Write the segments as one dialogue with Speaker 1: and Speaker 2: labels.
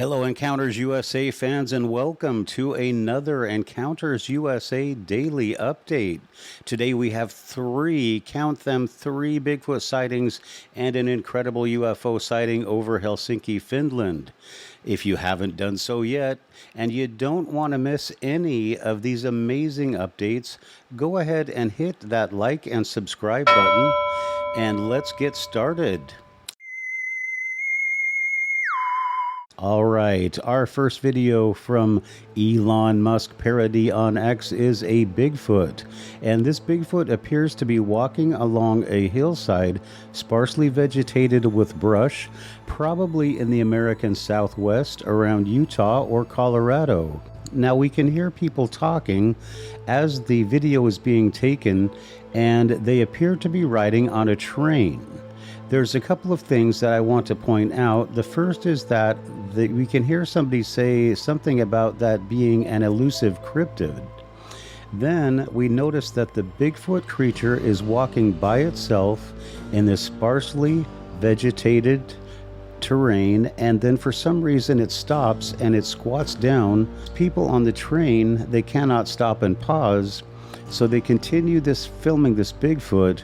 Speaker 1: Hello, Encounters USA fans, and welcome to another Encounters USA daily update. Today we have count them, three Bigfoot sightings and an incredible UFO sighting over Helsinki, Finland. If you haven't done so yet, and you don't want to miss any of these amazing updates, go ahead and hit that like and subscribe button, and let's get started. All right, our first video from Elon Musk parody on X is a Bigfoot, and this Bigfoot appears to be walking along a hillside sparsely vegetated with brush, probably in the American Southwest around Utah or Colorado. Now we can hear people talking as the video is being taken, and they appear to be riding on a train. There's a couple of things that I want to point out. The first is that we can hear somebody say something about that being an elusive cryptid. Then we notice that the Bigfoot creature is walking by itself in this sparsely vegetated terrain, and then for some reason it stops and it squats down. People on the train, they cannot stop and pause, so they continue filming this Bigfoot,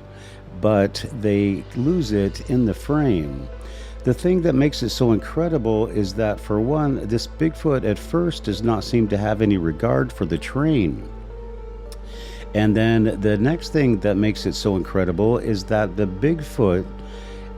Speaker 1: but they lose it in the frame. The thing that makes it so incredible is that, for one, this Bigfoot at first does not seem to have any regard for the train. And then the next thing that makes it so incredible is that the Bigfoot,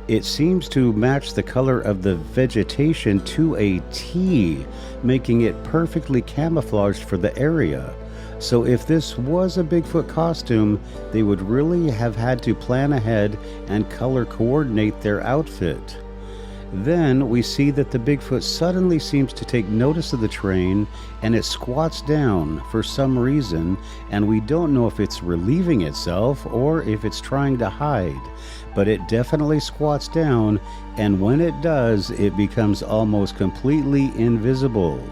Speaker 1: it seems to match the color of the vegetation to a T, making it perfectly camouflaged for the area. So if this was a Bigfoot costume, they would really have had to plan ahead and color coordinate their outfit. Then we see that the Bigfoot suddenly seems to take notice of the train, and it squats down for some reason, and we don't know if it's relieving itself or if it's trying to hide. But it definitely squats down, and when it does, it becomes almost completely invisible.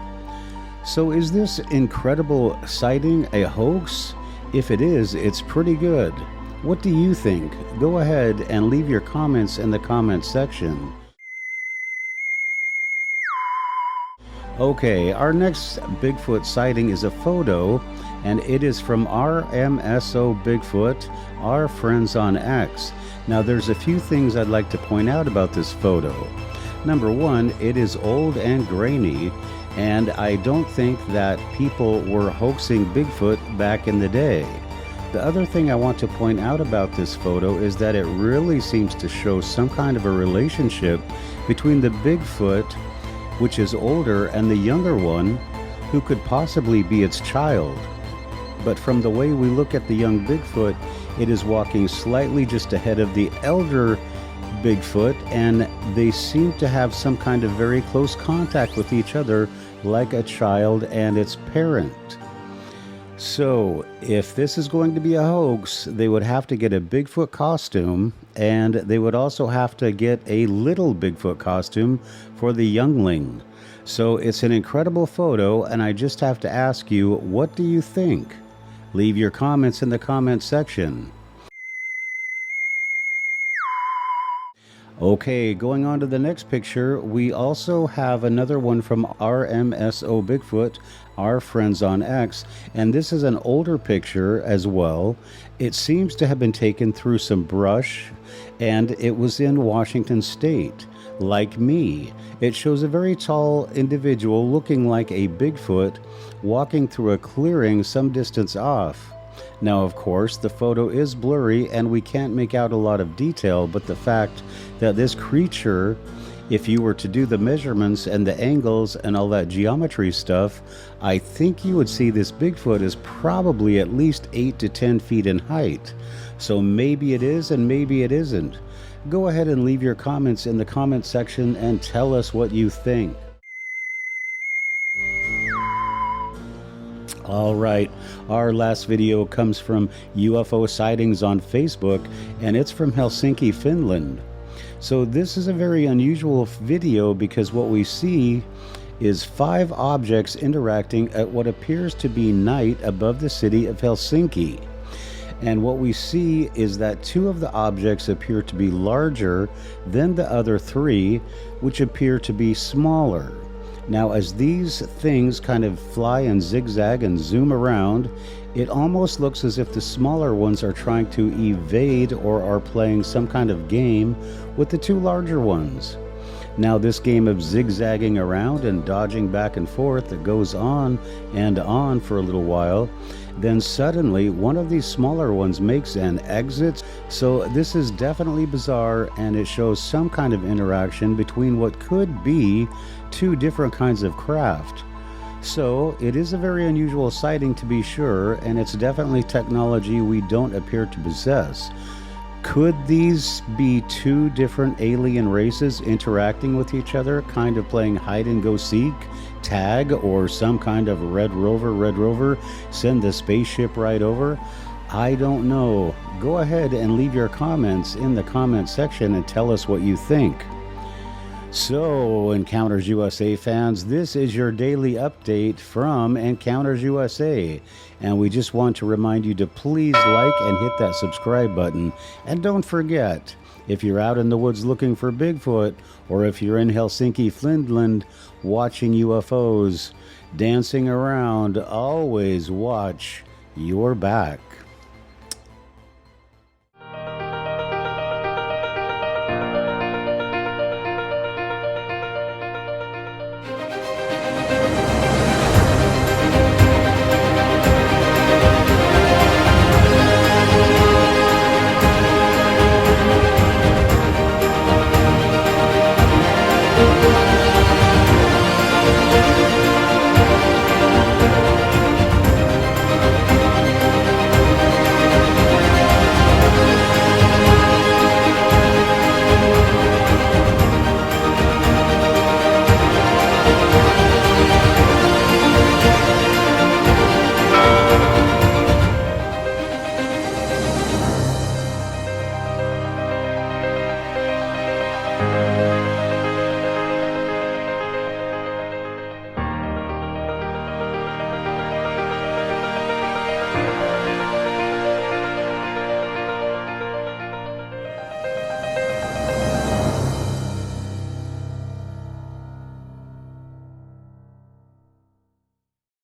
Speaker 1: So is this incredible sighting a hoax? If it is, it's pretty good. What do you think? Go ahead and leave your comments in the comment section. Okay, our next Bigfoot sighting is a photo, and it is from RMSO Bigfoot, our friends on X. Now there's a few things I'd like to point out about this photo. Number one, it is old and grainy, and I don't think that people were hoaxing Bigfoot back in the day. The other thing I want to point out about this photo is that it really seems to show some kind of a relationship between the Bigfoot, which is older, and the younger one, who could possibly be its child. But from the way we look at the young Bigfoot, it is walking slightly just ahead of the elder Bigfoot, and they seem to have some kind of very close contact with each other, like a child and its parent. So if this is going to be a hoax, they would have to get a Bigfoot costume, and they would also have to get a little Bigfoot costume for the youngling. So it's an incredible photo, and I just have to ask you, what do you think? Leave your comments in the comment section. Okay, going on to the next picture, we also have another one from RMSO Bigfoot, our friends on X, and this is an older picture as well. It seems to have been taken through some brush, and it was in Washington State. Like me, it shows a very tall individual looking like a Bigfoot walking through a clearing some distance off. Now, of course, the photo is blurry and we can't make out a lot of detail, but the fact that this creature, if you were to do the measurements and the angles and all that geometry stuff, I think you would see this Bigfoot is probably at least 8 to 10 feet in height. So maybe it is and maybe it isn't. Go ahead and leave your comments in the comment section and tell us what you think. All right, our last video comes from UFO Sightings on Facebook, and it's from Helsinki, Finland. So this is a very unusual video because what we see is 5 objects interacting at what appears to be night above the city of Helsinki. And what we see is that 2 of the objects appear to be larger than the other 3, which appear to be smaller. Now, as these things kind of fly and zigzag and zoom around, it almost looks as if the smaller ones are trying to evade or are playing some kind of game with the two larger ones. Now, this game of zigzagging around and dodging back and forth that goes on and on for a little while, then suddenly one of these smaller ones makes an exit. So this is definitely bizarre, and it shows some kind of interaction between what could be two different kinds of craft. So it is a very unusual sighting to be sure, and it's definitely technology we don't appear to possess. Could these be two different alien races interacting with each other, kind of playing hide and go seek, tag, or some kind of red rover, send the spaceship right over? I don't know. Go ahead and leave your comments in the comment section and tell us what you think. So, Encounters USA fans, this is your daily update from Encounters USA. And we just want to remind you to please like and hit that subscribe button. And don't forget, if you're out in the woods looking for Bigfoot, or if you're in Helsinki, Finland, watching UFOs dancing around, always watch your back.